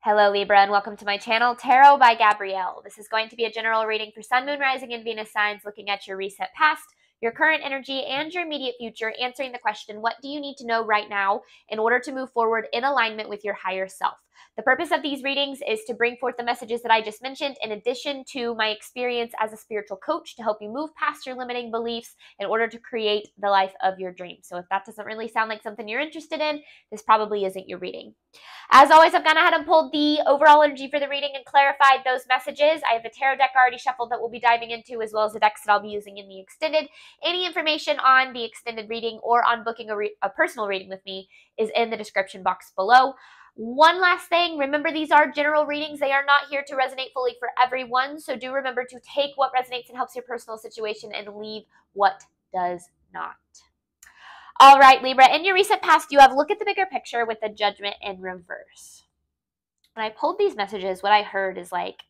Hello Libra and welcome to my channel, Tarot by Gabrielle. This is going to be a general reading for Sun, Moon, Rising, and Venus signs, looking at your recent past, your current energy, and your immediate future, answering the question, what do you need to know right now in order to move forward in alignment with your higher self? The purpose of these readings is to bring forth the messages that I just mentioned, in addition to my experience as a spiritual coach to help you move past your limiting beliefs in order to create the life of your dreams. So if that doesn't really sound like something you're interested in, this probably isn't your reading. As always, I've gone ahead and pulled the overall energy for the reading and clarified those messages. I have the tarot deck already shuffled that we'll be diving into, as well as the decks that I'll be using in the extended. Any information on the extended reading or on booking a personal reading with me is in the description box below. One last thing, remember these are general readings. They are not here to resonate fully for everyone, so do remember to take what resonates and helps your personal situation and leave what does not. All right, Libra, in your recent past, you have look at the bigger picture with the Judgment in reverse. When I pulled these messages, what I heard is like,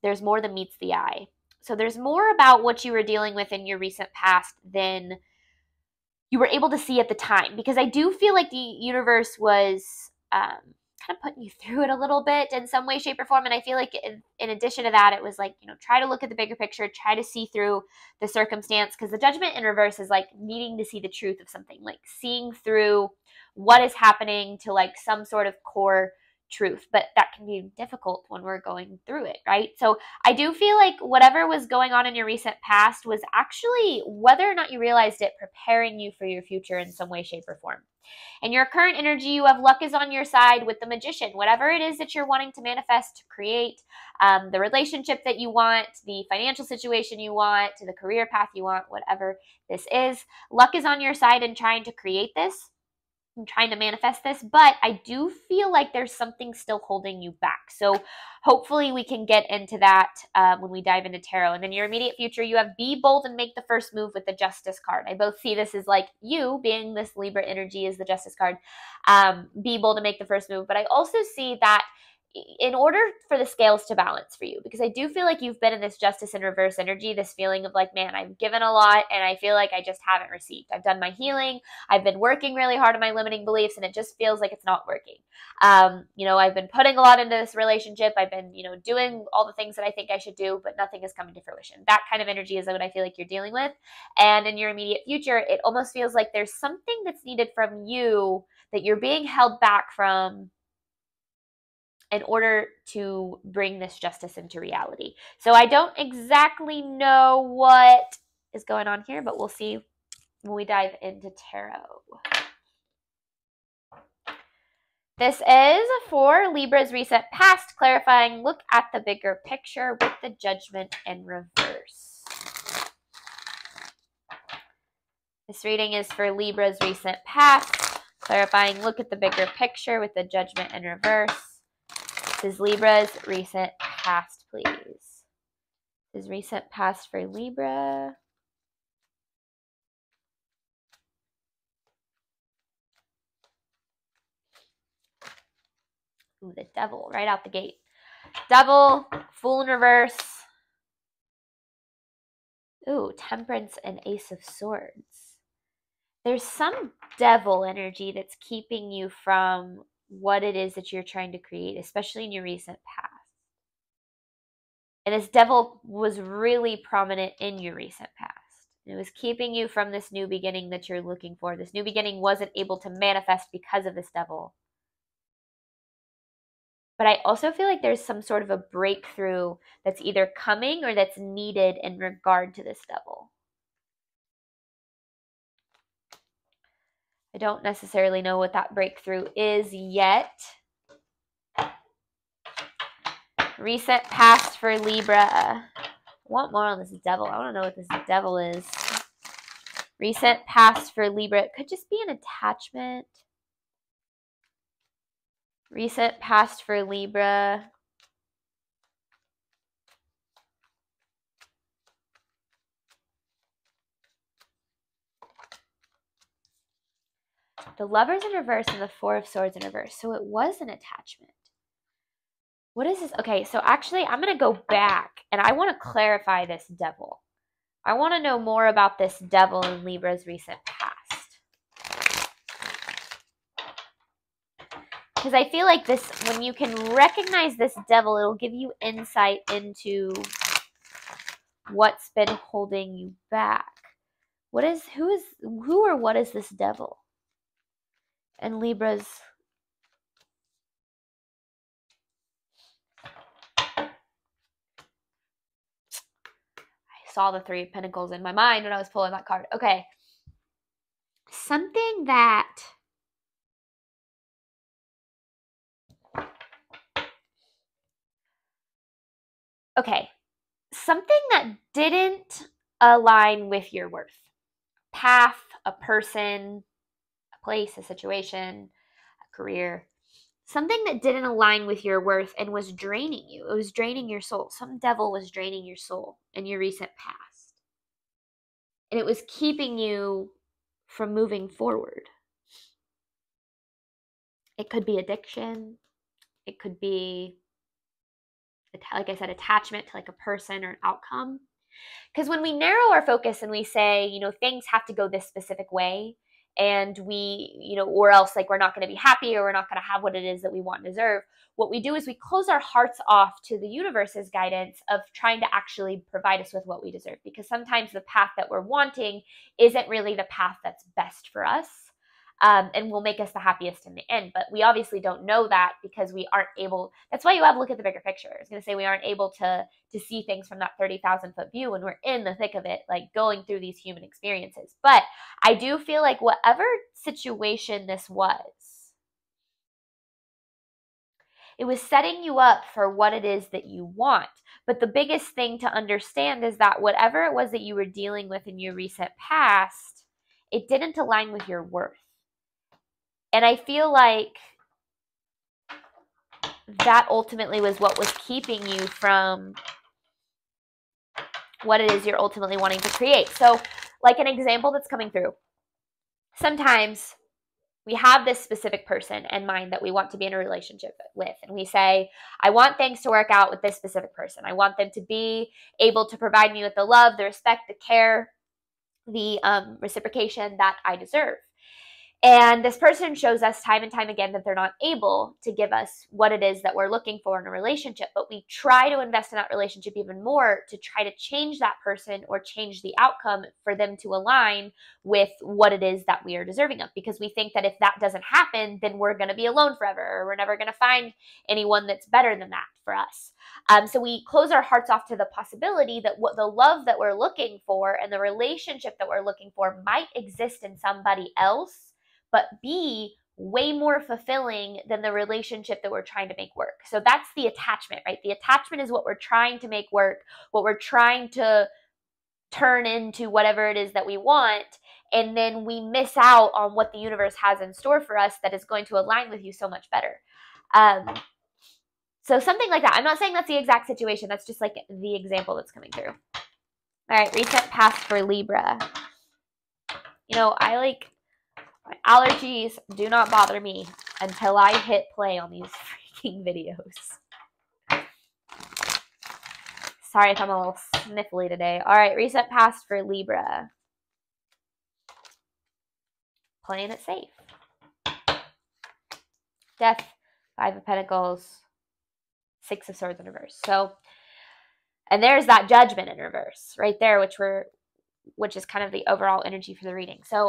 there's more than meets the eye. So there's more about what you were dealing with in your recent past than you were able to see at the time, because I do feel like the universe was kind of putting you through it a little bit in some way, shape, or form. And I feel like in addition to that, it was like, try to look at the bigger picture, try to see through the circumstance, because the Judgment in reverse is like needing to see the truth of something, like seeing through what is happening to like some sort of core truth. But that can be difficult when we're going through it, right? So I do feel like whatever was going on in your recent past was actually, whether or not you realized it, preparing you for your future in some way, shape, or form. In your current energy, you have luck is on your side with the Magician. Whatever it is that you're wanting to manifest, to create, the relationship that you want, the financial situation you want, the career path you want, whatever this is, luck is on your side in trying to create this. I'm trying to manifest this, but I do feel like there's something still holding you back. So hopefully we can get into that when we dive into tarot. And then your immediate future, you have be bold and make the first move with the Justice card. I both see this as like you being this Libra energy is the Justice card. Be bold and make the first move. But I also see that in order for the scales to balance for you, because I do feel like you've been in this Justice in reverse energy, this feeling of like, man, I've given a lot and I feel like I just haven't received. I've done my healing. I've been working really hard on my limiting beliefs and it just feels like it's not working. I've been putting a lot into this relationship. I've been, doing all the things that I think I should do, but nothing is coming to fruition. That kind of energy is what I feel like you're dealing with. And in your immediate future, it almost feels like there's something that's needed from you that you're being held back from in order to bring this justice into reality. So I don't exactly know what is going on here, but we'll see when we dive into tarot. This is for Libra's recent past, clarifying, look at the bigger picture with the Judgment in reverse. This reading is for Libra's recent past, clarifying, look at the bigger picture with the Judgment in reverse. This is Libra's recent past, please. This is recent past for Libra. Ooh, the Devil, right out the gate. Devil, Fool in reverse. Ooh, Temperance and Ace of Swords. There's some Devil energy that's keeping you from what it is that you're trying to create, especially in your recent past. And this Devil was really prominent in your recent past. It was keeping you from this new beginning that you're looking for. This new beginning wasn't able to manifest because of this Devil. But I also feel like there's some sort of a breakthrough that's either coming or that's needed in regard to this Devil. I don't necessarily know what that breakthrough is yet. Recent past for Libra. I want more on this Devil. I want to know what this Devil is. Recent past for Libra. It could just be an attachment. Recent past for Libra. The Lovers in reverse and the Four of Swords in reverse. So it was an attachment. What is this? Okay, so actually I'm going to go back and I want to clarify this Devil. I want to know more about this Devil in Libra's recent past. Because I feel like this, when you can recognize this devil, it'll give you insight into what's been holding you back. Who or what is this devil? And Libra's, I saw the Three of Pentacles in my mind when I was pulling that card. Okay. Something that didn't align with your worth. Path, a person, a place, a situation, a career. Something that didn't align with your worth and was draining you. It was draining your soul. Some devil was draining your soul in your recent past. And it was keeping you from moving forward. It could be addiction. It could be, like I said, attachment to like a person or an outcome. Because when we narrow our focus and we say, you know, things have to go this specific way, and we, you know, or else like we're not going to be happy, or we're not going to have what it is that we want and deserve, what we do is we close our hearts off to the universe's guidance of trying to actually provide us with what we deserve. Because sometimes the path that we're wanting isn't really the path that's best for us. And will make us the happiest in the end. But we obviously don't know that because we aren't able. That's why you have to look at the bigger picture. I was going to say we aren't able to see things from that 30,000 foot view when we're in the thick of it, like going through these human experiences. But I do feel like whatever situation this was, it was setting you up for what it is that you want. But the biggest thing to understand is that whatever it was that you were dealing with in your recent past, it didn't align with your worth. And I feel like that ultimately was what was keeping you from what it is you're ultimately wanting to create. So, like an example that's coming through, sometimes we have this specific person in mind that we want to be in a relationship with. And we say, I want things to work out with this specific person. I want them to be able to provide me with the love, the respect, the care, the reciprocation that I deserve. And this person shows us time and time again that they're not able to give us what it is that we're looking for in a relationship. But we try to invest in that relationship even more to try to change that person or change the outcome for them to align with what it is that we are deserving of. Because we think that if that doesn't happen, then we're going to be alone forever, or we're never going to find anyone that's better than that for us. So we close our hearts off to the possibility that what the love that we're looking for and the relationship that we're looking for might exist in somebody else, but be way more fulfilling than the relationship that we're trying to make work. So that's the attachment, right? The attachment is what we're trying to make work, what we're trying to turn into whatever it is that we want. And then we miss out on what the universe has in store for us that is going to align with you so much better. So something like that. I'm not saying that's the exact situation. That's just like the example that's coming through. All right, recent past for Libra. You know, my allergies do not bother me until I hit play on these freaking videos. Sorry if I'm a little sniffly today. All right, recent past for Libra. Playing it safe. Death, Five of Pentacles, Six of Swords in reverse. So, and there's that Judgment in reverse right there, which is kind of the overall energy for the reading. So,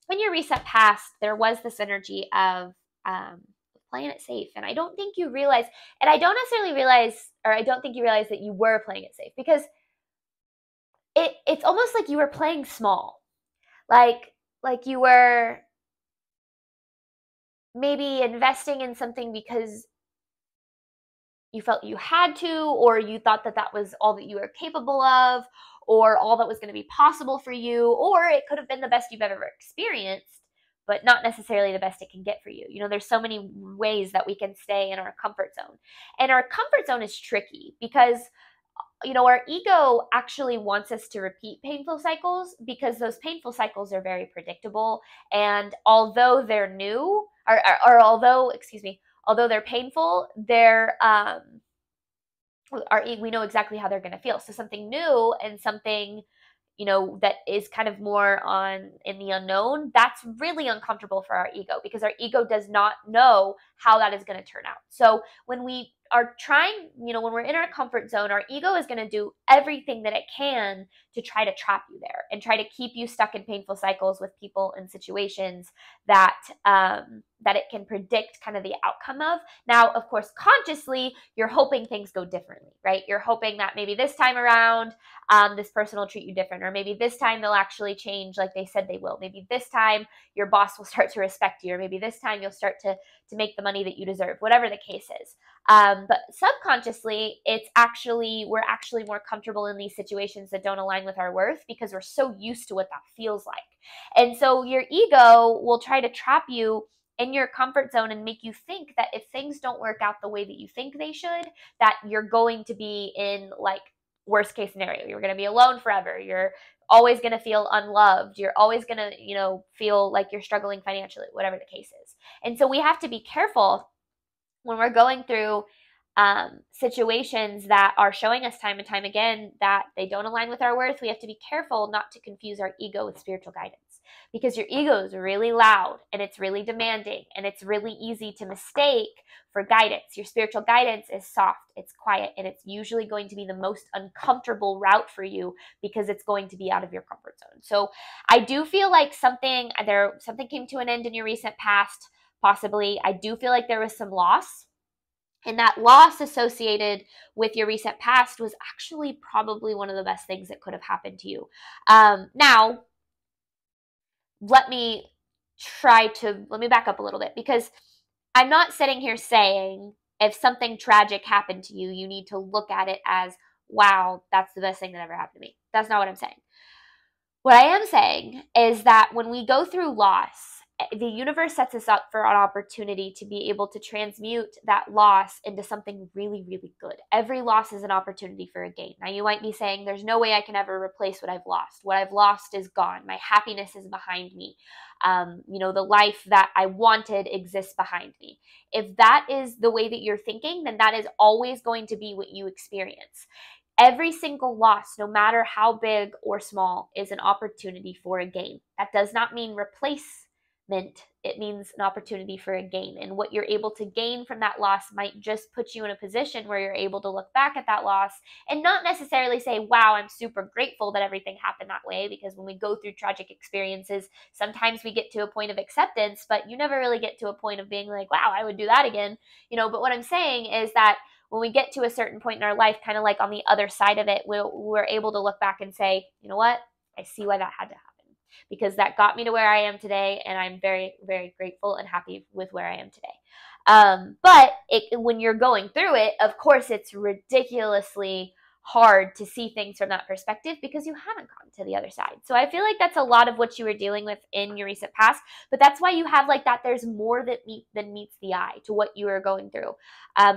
in your recent past, there was this energy of playing it safe. And I don't think you realize, and I don't necessarily realize, or I don't think you realize that you were playing it safe, because it's almost like you were playing small. Like you were maybe investing in something because you felt you had to, or you thought that that was all that you were capable of, or all that was going to be possible for you, or it could have been the best you've ever experienced, but not necessarily the best it can get for you. You know, there's so many ways that we can stay in our comfort zone. And our comfort zone is tricky because, you know, our ego actually wants us to repeat painful cycles because those painful cycles are very predictable. And although they're new, or although they're painful, we know exactly how they're going to feel. So something new and something, that is kind of more on in the unknown, that's really uncomfortable for our ego, because our ego does not know how that is going to turn out. So when we are trying, when we're in our comfort zone, our ego is going to do everything that it can to try to trap you there and try to keep you stuck in painful cycles with people and situations that that it can predict kind of the outcome of. Now, of course, consciously, you're hoping things go differently, right? You're hoping that maybe this time around, this person will treat you different, or maybe this time they'll actually change like they said they will. Maybe this time your boss will start to respect you, or maybe this time you'll start to make the money that you deserve, whatever the case is. But subconsciously, we're actually more comfortable in these situations that don't align with our worth, because we're so used to what that feels like. And so your ego will try to trap you in your comfort zone and make you think that if things don't work out the way that you think they should, that you're going to be in like worst case scenario. You're going to be alone forever. You're always going to feel unloved. You're always going to, feel like you're struggling financially, whatever the case is. And so we have to be careful when we're going through situations that are showing us time and time again that they don't align with our worth. We have to be careful not to confuse our ego with spiritual guidance, because your ego is really loud and it's really demanding and it's really easy to mistake for guidance. Your spiritual guidance is soft, it's quiet, and it's usually going to be the most uncomfortable route for you, because it's going to be out of your comfort zone. So I do feel like something came to an end in your recent past. Possibly. I do feel like there was some loss, and that loss associated with your recent past was actually probably one of the best things that could have happened to you. Now, let me back up a little bit, because I'm not sitting here saying if something tragic happened to you, you need to look at it as, wow, that's the best thing that ever happened to me. That's not what I'm saying. What I am saying is that when we go through loss, the universe sets us up for an opportunity to be able to transmute that loss into something really, really good. Every loss is an opportunity for a gain. Now, you might be saying, there's no way I can ever replace what I've lost. What I've lost is gone. My happiness is behind me. The life that I wanted exists behind me. If that is the way that you're thinking, then that is always going to be what you experience. Every single loss, no matter how big or small, is an opportunity for a gain. That does not mean replacement. It means an opportunity for a gain. And what you're able to gain from that loss might just put you in a position where you're able to look back at that loss and not necessarily say, wow, I'm super grateful that everything happened that way. Because when we go through tragic experiences, sometimes we get to a point of acceptance, but you never really get to a point of being like, wow, I would do that again. But what I'm saying is that when we get to a certain point in our life, kind of like on the other side of it, we're able to look back and say, you know what? I see why that had to happen, because that got me to where I am today, and I'm very, very grateful and happy with where I am today. But when you're going through it, of course, it's ridiculously hard to see things from that perspective, because you haven't gone to the other side. So I feel like that's a lot of what you were dealing with in your recent past, but that's why you have like that. There's more than meets the eye to what you were going through,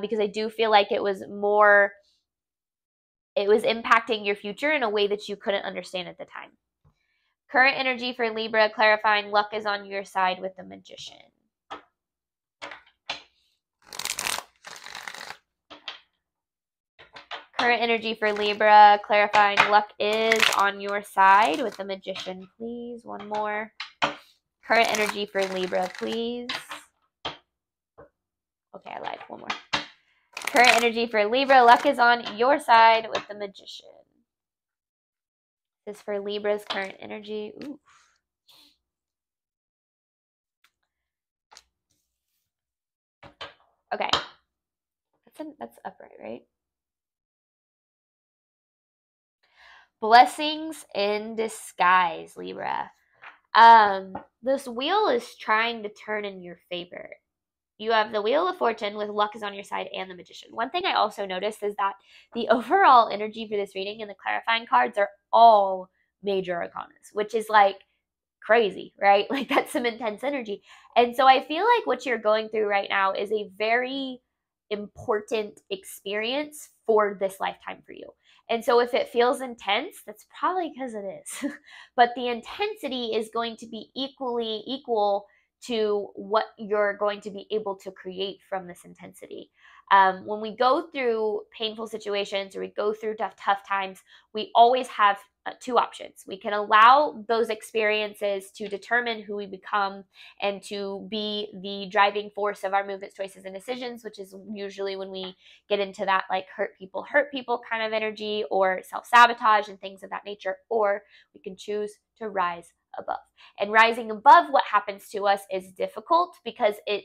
because I do feel like it was impacting your future in a way that you couldn't understand at the time. Current energy for Libra, clarifying luck is on your side with the Magician. Current energy for Libra, clarifying luck is on your side with the Magician, please. One more. Current energy for Libra, please. Okay, I lied. One more. Current energy for Libra, luck is on your side with the Magician. This is for Libra's current energy. Ooh. Okay. That's upright, right? Blessings in disguise, Libra. This wheel is trying to turn in your favor. You have the Wheel of Fortune with luck is on your side and the Magician. One thing I also noticed is that the overall energy for this reading and the clarifying cards are all major arcanas, which is like crazy, right? Like that's some intense energy. And so I feel like what you're going through right now is a very important experience for this lifetime for you. And so if it feels intense, that's probably because it is. But the intensity is going to be equal to what you're going to be able to create from this intensity. When we go through painful situations or we go through tough times, we always have two options. We can allow those experiences to determine who we become and to be the driving force of our movements, choices, and decisions, which is usually when we get into that like hurt people kind of energy or self-sabotage and things of that nature. Or we can choose to rise above. And rising above what happens to us is difficult because it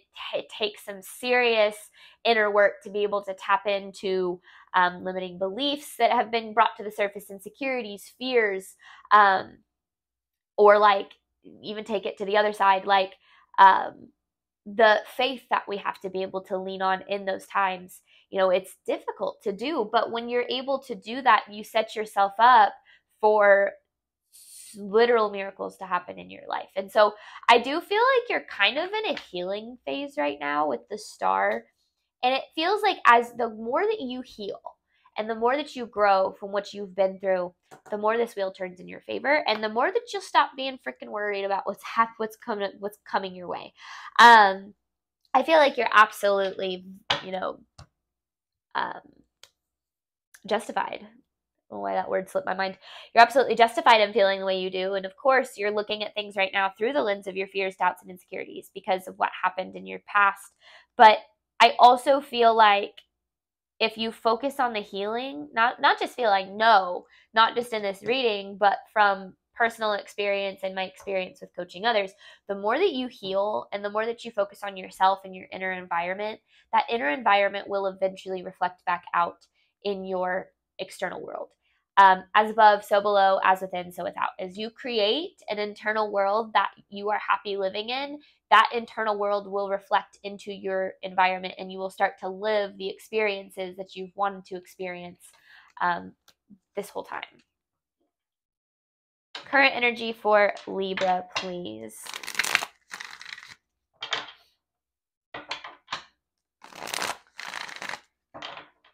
takes some serious inner work to be able to tap into limiting beliefs that have been brought to the surface, insecurities, fears, or like even take it to the other side, like the faith that we have to be able to lean on in those times. You know, it's difficult to do, but when you're able to do that, you set yourself up for literal miracles to happen in your life. And so I do feel like you're kind of in a healing phase right now with the star. And it feels like as the more that you heal and the more that you grow from what you've been through, the more this wheel turns in your favor, and the more that you'll stop being freaking worried about what's coming your way. I feel like you're absolutely, justified. Why that word slipped my mind. You're absolutely justified in feeling the way you do. And of course, you're looking at things right now through the lens of your fears, doubts, and insecurities because of what happened in your past. But I also feel like if you focus on the healing, not just feel like, no, not just in this reading, but from personal experience and my experience with coaching others, the more that you heal and the more that you focus on yourself and your inner environment, that inner environment will eventually reflect back out in your external world. As above, so below, as within, so without. As you create an internal world that you are happy living in, that internal world will reflect into your environment, and you will start to live the experiences that you've wanted to experience this whole time. Current energy for Libra, please.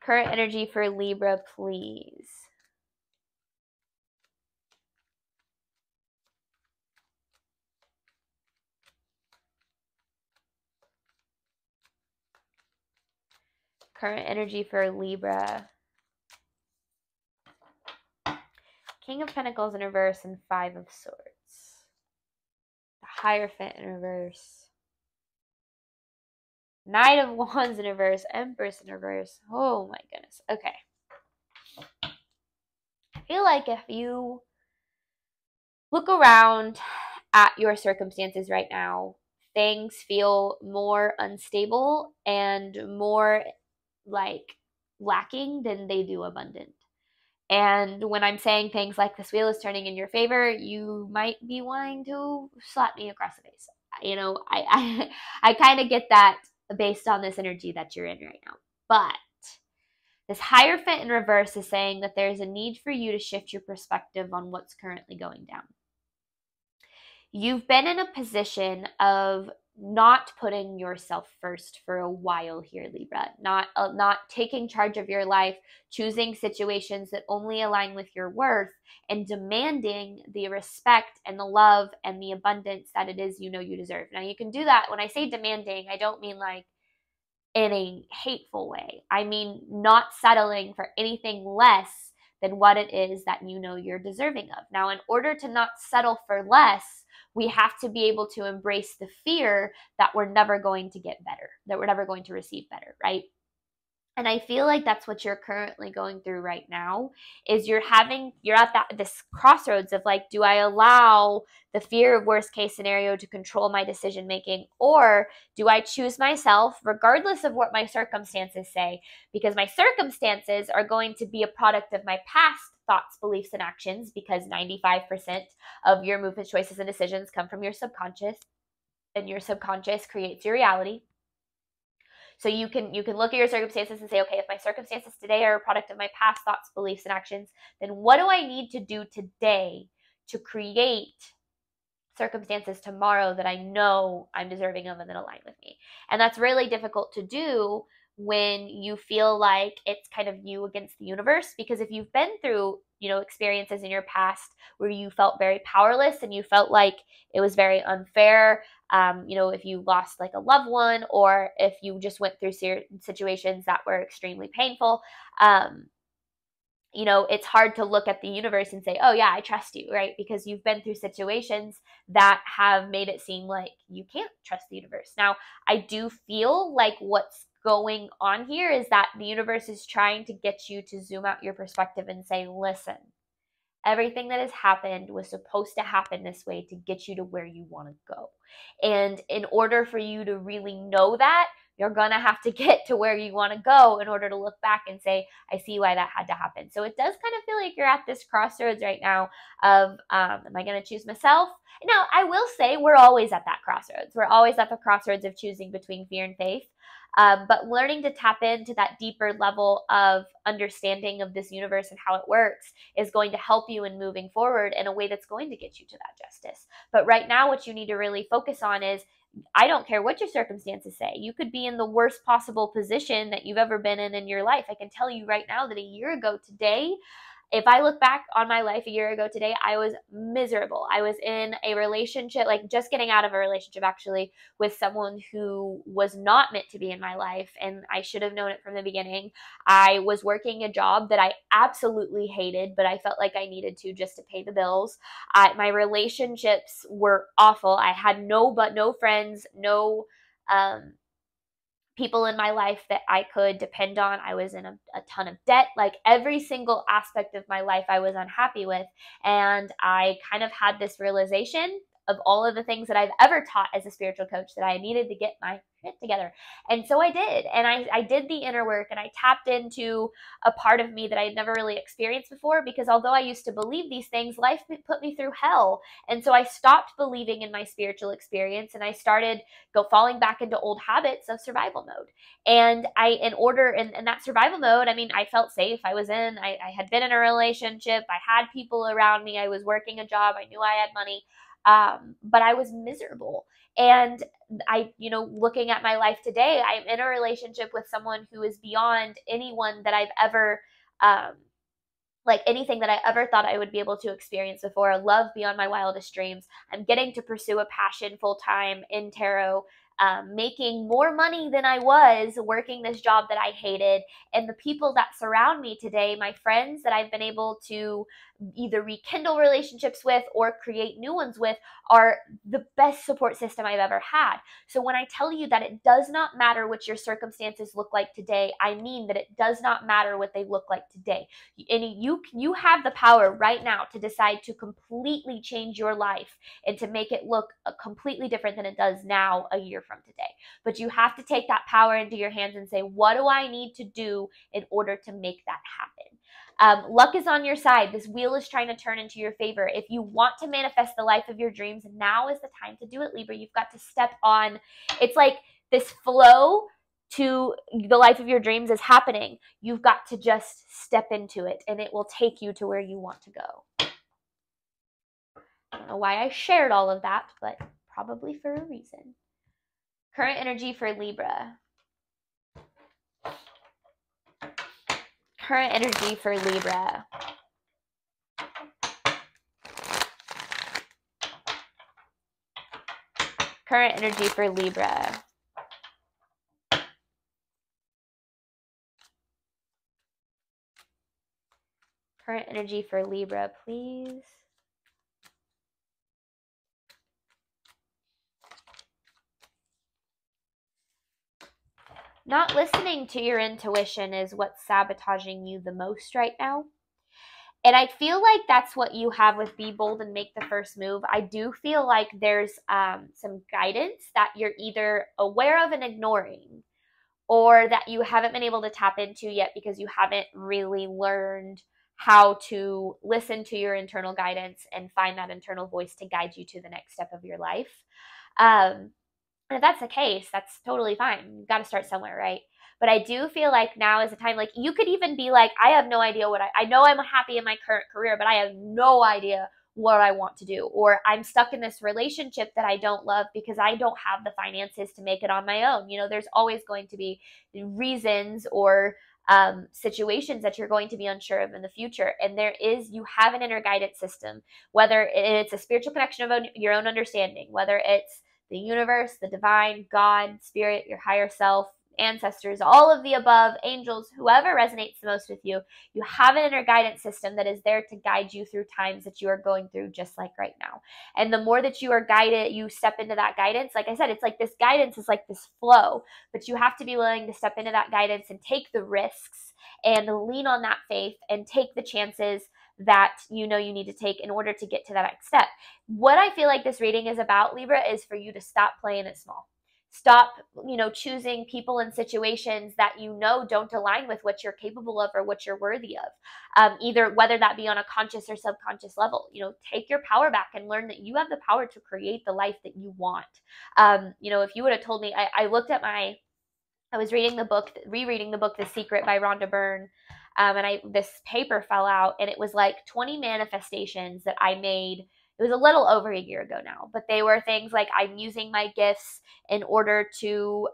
Current energy for Libra, please. Current energy for Libra. King of Pentacles in reverse and Five of Swords. The Hierophant in reverse. Knight of Wands in reverse. Empress in reverse. Oh my goodness. Okay. I feel like if you look around at your circumstances right now, things feel more unstable and more like lacking than they do abundant. And when I'm saying things like this wheel is turning in your favor, you might be wanting to slap me across the face. You know, I kind of get that based on this energy that you're in right now. But this Hierophant in reverse is saying that there's a need for you to shift your perspective on what's currently going down. You've been in a position of not putting yourself first for a while here, Libra. Not taking charge of your life, choosing situations that only align with your worth, and demanding the respect and the love and the abundance that it is you know you deserve. Now, you can do that. When I say demanding, I don't mean like in a hateful way. I mean not settling for anything less than what it is that you know you're deserving of. Now, in order to not settle for less, we have to be able to embrace the fear that we're never going to get better, that we're never going to receive better, right? And I feel like that's what you're currently going through right now, is you're at this crossroads of like, do I allow the fear of worst case scenario to control my decision making, or do I choose myself regardless of what my circumstances say? Because my circumstances are going to be a product of my past thoughts, beliefs, and actions, because 95% of your movements, choices, and decisions come from your subconscious, and your subconscious creates your reality. So you can look at your circumstances and say, okay, if my circumstances today are a product of my past thoughts, beliefs, and actions, then what do I need to do today to create circumstances tomorrow that I know I'm deserving of and that align with me? And that's really difficult to do when you feel like it's kind of you against the universe. Because if you've been through, experiences in your past where you felt very powerless and you felt like it was very unfair, if you lost like a loved one, or if you just went through situations that were extremely painful, it's hard to look at the universe and say, oh yeah, I trust you, right? Because you've been through situations that have made it seem like you can't trust the universe. Now, I do feel like what's going on here is that the universe is trying to get you to zoom out your perspective and say, listen, everything that has happened was supposed to happen this way to get you to where you want to go. And in order for you to really know that, you're going to have to get to where you want to go in order to look back and say, I see why that had to happen. So it does kind of feel like you're at this crossroads right now of, am I going to choose myself? Now, I will say we're always at that crossroads. We're always at the crossroads of choosing between fear and faith. But learning to tap into that deeper level of understanding of this universe and how it works is going to help you in moving forward in a way that's going to get you to that justice. But right now, what you need to really focus on is, I don't care what your circumstances say. You could be in the worst possible position that you've ever been in your life. I can tell you right now that a year ago today, if I look back on my life a year ago today, I was miserable. I was in a relationship, like just getting out of a relationship actually, with someone who was not meant to be in my life, and I should have known it from the beginning. I was working a job that I absolutely hated, but I felt like I needed to just to pay the bills. My relationships were awful. I had no friends, no people in my life that I could depend on. I was in a ton of debt. Like every single aspect of my life I was unhappy with. And I kind of had this realization of all of the things that I've ever taught as a spiritual coach, that I needed to get my shit together. And so I did. And I did the inner work, and I tapped into a part of me that I had never really experienced before, because although I used to believe these things, life put me through hell. And so I stopped believing in my spiritual experience, and I started falling back into old habits of survival mode. And in that survival mode, I mean, I felt safe. I had been in a relationship. I had people around me. I was working a job. I knew I had money. But I was miserable. And looking at my life today, I'm in a relationship with someone who is beyond anyone that I've ever, anything that I ever thought I would be able to experience before. Love beyond my wildest dreams. I'm getting to pursue a passion full time in tarot, making more money than I was working this job that I hated. And the people that surround me today, my friends that I've been able to either rekindle relationships with or create new ones with, are the best support system I've ever had. So when I tell you that it does not matter what your circumstances look like today, I mean that it does not matter what they look like today. And you have the power right now to decide to completely change your life and to make it look completely different than it does now a year from today. But you have to take that power into your hands and say, what do I need to do in order to make that happen? Luck is on your side. This wheel is trying to turn into your favor. If you want to manifest the life of your dreams, now is the time to do it, Libra. You've got to step on. It's like this flow to the life of your dreams is happening. You've got to just step into it, and it will take you to where you want to go. I don't know why I shared all of that, but probably for a reason. Current energy for Libra. Current energy for Libra. Current energy for Libra. Current energy for Libra, please. Not listening to your intuition is what's sabotaging you the most right now. And I feel like that's what you have with Be Bold and Make the First Move. I do feel like there's some guidance that you're either aware of and ignoring, or that you haven't been able to tap into yet because you haven't really learned how to listen to your internal guidance and find that internal voice to guide you to the next step of your life. And if that's the case, that's totally fine. You've got to start somewhere, right? But I do feel like now is the time, like you could even be like, I have no idea I know I'm happy in my current career, but I have no idea what I want to do, or I'm stuck in this relationship that I don't love because I don't have the finances to make it on my own. There's always going to be reasons or situations that you're going to be unsure of in the future. And you have an inner guidance system, whether it's a spiritual connection of your own understanding, whether it's the universe, the divine, God, spirit, your higher self, ancestors, all of the above, angels, whoever resonates the most with you. You have an inner guidance system that is there to guide you through times that you are going through, just like right now. And the more that you are guided, you step into that guidance. Like I said, it's like this guidance is like this flow, but you have to be willing to step into that guidance and take the risks and lean on that faith and take the chances that you need to take in order to get to that next step. What I feel like this reading is about, Libra, is for you to stop playing it small. Stop, choosing people and situations that don't align with what you're capable of or what you're worthy of. Either whether that be on a conscious or subconscious level. Take your power back and learn that you have the power to create the life that you want. If you would have told me, I was rereading the book, The Secret by Rhonda Byrne. And this paper fell out, and it was like 20 manifestations that I made. It was a little over a year ago now, but they were things like I'm using my gifts in order to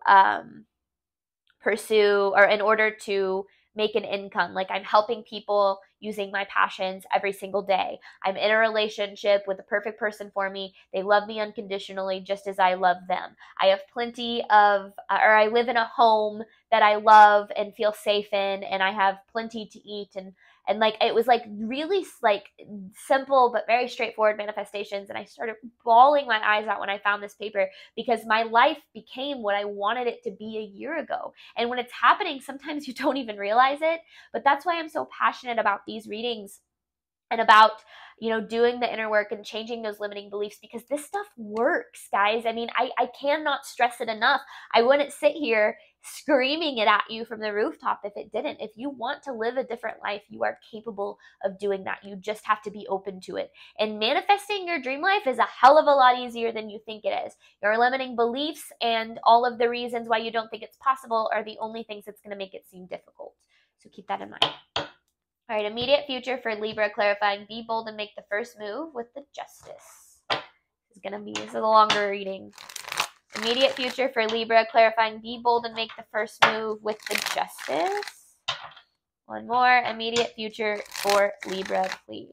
pursue, or in order to make an income. Like I'm helping people using my passions every single day. I'm in a relationship with the perfect person for me. They love me unconditionally just as I love them. I have plenty of, or I live in a home that I love and feel safe in, and I have plenty to eat, and like it was like really like simple but very straightforward manifestations. And I started bawling my eyes out when I found this paper, because my life became what I wanted it to be a year ago. And when it's happening, sometimes you don't even realize it. But that's why I'm so passionate about these readings and about doing the inner work and changing those limiting beliefs, because this stuff works, guys. I mean, I cannot stress it enough. I wouldn't sit here screaming it at you from the rooftop if it didn't. If you want to live a different life, you are capable of doing that. You just have to be open to it. And manifesting your dream life is a hell of a lot easier than you think it is. Your limiting beliefs and all of the reasons why you don't think it's possible are the only things that's going to make it seem difficult. So keep that in mind. All right, immediate future for Libra, clarifying, be bold and make the first move with the Justice. This is a longer reading. Immediate future for Libra, clarifying, be bold and make the first move with the Justice. One more. Immediate future for Libra, please.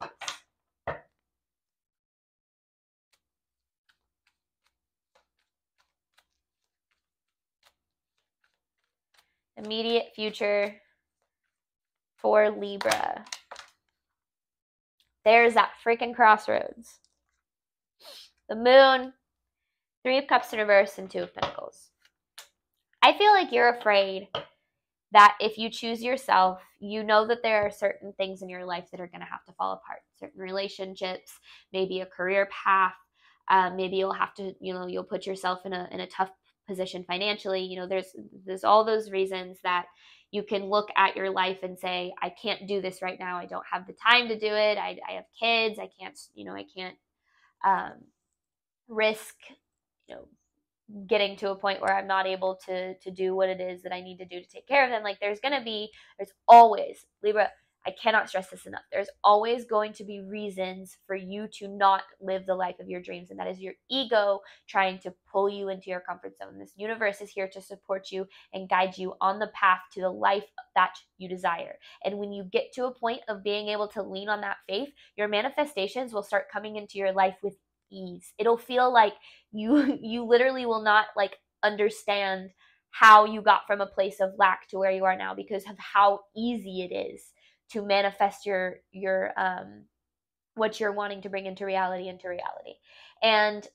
Immediate future for Libra. There's that freaking crossroads. The Moon, 3 of Cups in reverse, and 2 of Pentacles. I feel like you're afraid that if you choose yourself, you know that there are certain things in your life that are going to have to fall apart. Certain relationships, maybe a career path. Maybe you'll have to, you'll put yourself in a tough position financially. There's all those reasons that you can look at your life and say, I can't do this right now. I don't have the time to do it. I have kids. I can't risk, getting to a point where I'm not able to do what it is that I need to do to take care of them. Like there's always, Libra, I cannot stress this enough. There's always going to be reasons for you to not live the life of your dreams. And that is your ego trying to pull you into your comfort zone. This universe is here to support you and guide you on the path to the life that you desire. And when you get to a point of being able to lean on that faith, your manifestations will start coming into your life with ease. It'll feel like you literally will not understand how you got from a place of lack to where you are now, because of how easy it is to manifest your what you're wanting to bring into reality. And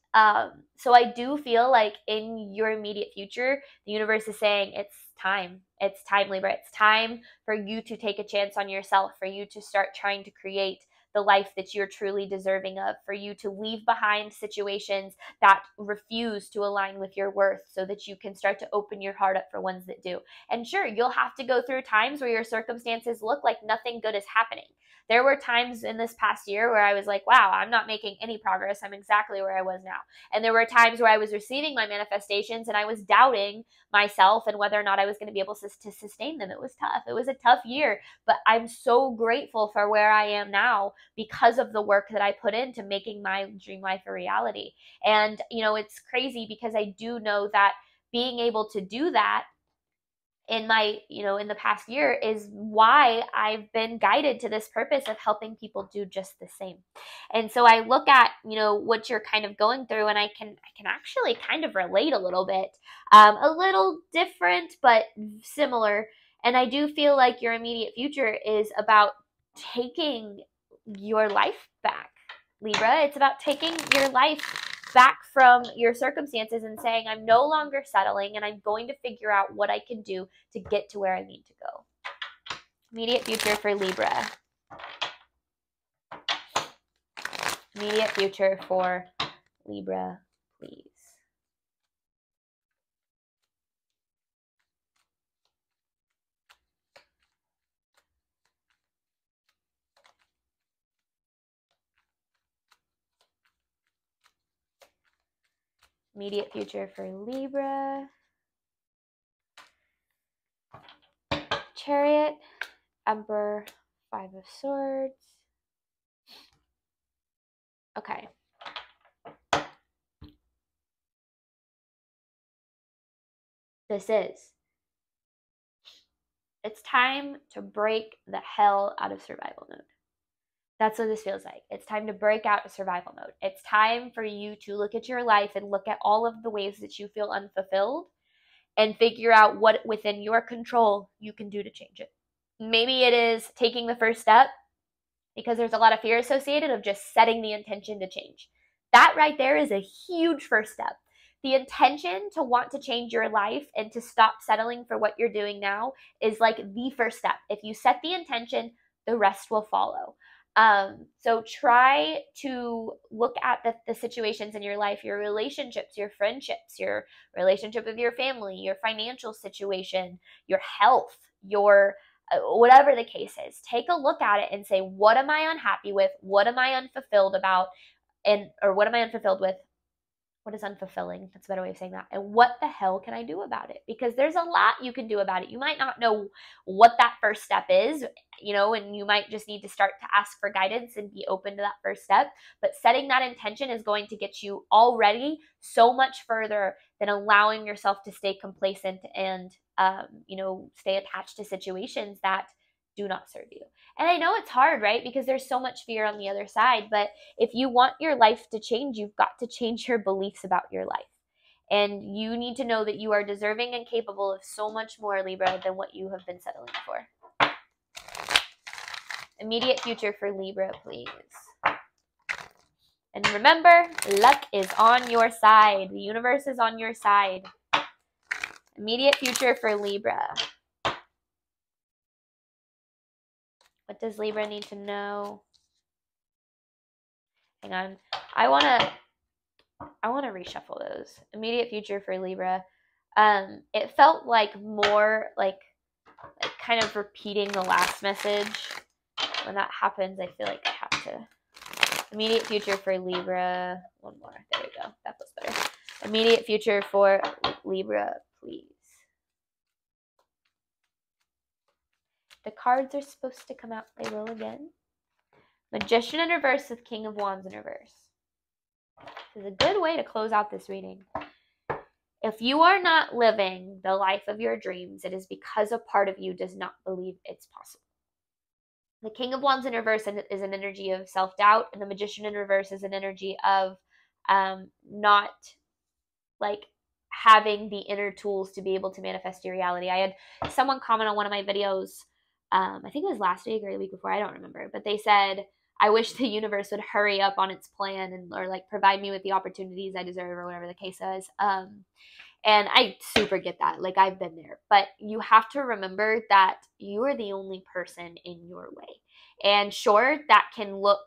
so I do feel like in your immediate future, the universe is saying it's time, Libra. It's time for you to take a chance on yourself, for you to start trying to create the life that you're truly deserving of, for you to leave behind situations that refuse to align with your worth, so that you can start to open your heart up for ones that do. And sure, you'll have to go through times where your circumstances look like nothing good is happening. There were times in this past year where I was like, wow, I'm not making any progress. I'm exactly where I was now. And there were times where I was receiving my manifestations and I was doubting myself and whether or not I was going to be able to sustain them. It was tough. It was a tough year, but I'm so grateful for where I am now, because of the work that I put into making my dream life a reality. And, it's crazy because I do know that being able to do that in my, in the past year is why I've been guided to this purpose of helping people do just the same. And so I look at, what you're kind of going through, and I can actually kind of relate a little bit, a little different, but similar. And I do feel like your immediate future is about taking your life back, Libra. It's about taking your life back from your circumstances and saying, I'm no longer settling, and I'm going to figure out what I can do to get to where I need to go. Immediate future for Libra. Immediate future for Libra, please. Immediate future for Libra. Chariot, Emperor, Five of Swords. Okay. It's time to break the hell out of survival mode. That's what this feels like. It's time to break out of survival mode. It's time for you to look at your life and look at all of the ways that you feel unfulfilled and figure out what within your control you can do to change it. Maybe it is taking the first step, because there's a lot of fear associated of just setting the intention to change. That right there is a huge first step. The intention to want to change your life and to stop settling for what you're doing now is like the first step. If you set the intention, the rest will follow. So try to look at the situations in your life, your relationships, your friendships, your relationship with your family, your financial situation, your health, your whatever the case is. Take a look at it and say, what am I unhappy with? What am I unfulfilled about? Or what am I unfulfilled with? What is unfulfilling? That's a better way of saying that. And what the hell can I do about it? Because there's a lot you can do about it. You might not know what that first step is, and you might just need to start to ask for guidance and be open to that first step. But setting that intention is going to get you already so much further than allowing yourself to stay complacent and, stay attached to situations that do not serve you. And I know it's hard, right? Because there's so much fear on the other side. But if you want your life to change, you've got to change your beliefs about your life. And you need to know that you are deserving and capable of so much more, Libra, than what you have been settling for. Immediate future for Libra, please. And remember, luck is on your side. The universe is on your side. Immediate future for Libra. What does Libra need to know? Hang on. I want to reshuffle those. Immediate future for Libra. It felt like more like kind of repeating the last message. When that happens, I feel like I have to. Immediate future for Libra. One more. There we go. That feels better. Immediate future for Libra, please. The cards are supposed to come out. They will again. Magician in reverse with King of Wands in reverse. This is a good way to close out this reading. If you are not living the life of your dreams, it is because a part of you does not believe it's possible. The King of Wands in reverse is an energy of self-doubt, and the Magician in reverse is an energy of not like having the inner tools to be able to manifest your reality. I had someone comment on one of my videos, I think it was last week or the week before, I don't remember, but they said, I wish the universe would hurry up on its plan and or like provide me with the opportunities I deserve or whatever the case is. And I super get that. Like I've been there, but you have to remember that you are the only person in your way. And sure, that can look,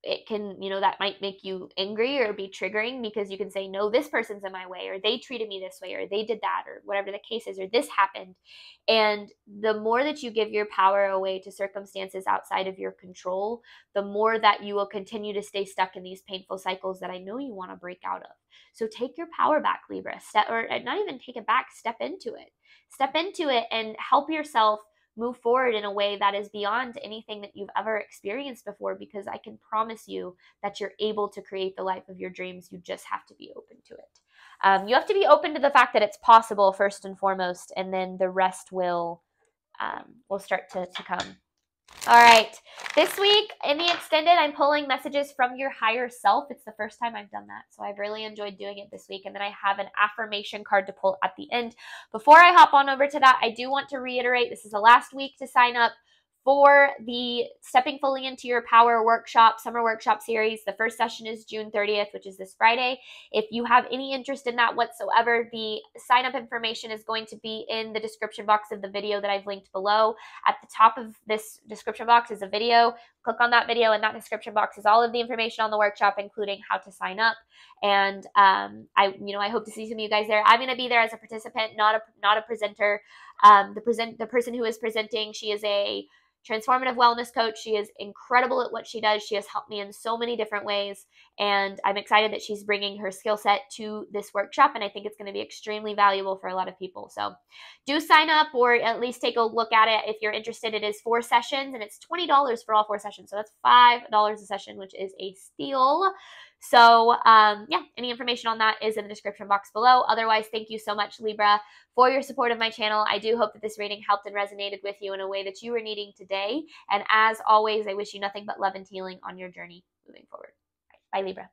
it can, that might make you angry or be triggering because you can say, no, this person's in my way, or they treated me this way, or they did that, or whatever the case is, or this happened. And the more that you give your power away to circumstances outside of your control, the more that you will continue to stay stuck in these painful cycles that I know you want to break out of. So take your power back, Libra. Or not even take it back, step into it. Step into it and help yourself move forward in a way that is beyond anything that you've ever experienced before, because I can promise you that you're able to create the life of your dreams. You just have to be open to it. You have to be open to the fact that it's possible first and foremost, and then the rest will start to come. All right, this week in the extended, I'm pulling messages from your higher self. It's the first time I've done that, so I've really enjoyed doing it this week. And then I have an affirmation card to pull at the end. Before I hop on over to that, I do want to reiterate, this is the last week to sign up for the Stepping Fully Into Your Power workshop, summer workshop series. The first session is June 30th, which is this Friday. If you have any interest in that whatsoever, the sign-up information is going to be in the description box of the video that I've linked below. At the top of this description box is a video. Click on that video, and that description box is all of the information on the workshop, including how to sign up. And I hope to see some of you guys there. I'm going to be there as a participant, not a presenter. The person who is presenting, she is a transformative wellness coach. She is incredible at what she does. She has helped me in so many different ways, and I'm excited that she's bringing her skill set to this workshop, and I think it's going to be extremely valuable for a lot of people. So do sign up, or at least take a look at it if you're interested. It is 4 sessions, and it's $20 for all 4 sessions, so that's $5 a session, which is a steal. So any information on that is in the description box below. Otherwise, thank you so much, Libra, for your support of my channel. I do hope that this reading helped and resonated with you in a way that you were needing today. And as always, I wish you nothing but love and healing on your journey moving forward. Bye, Libra.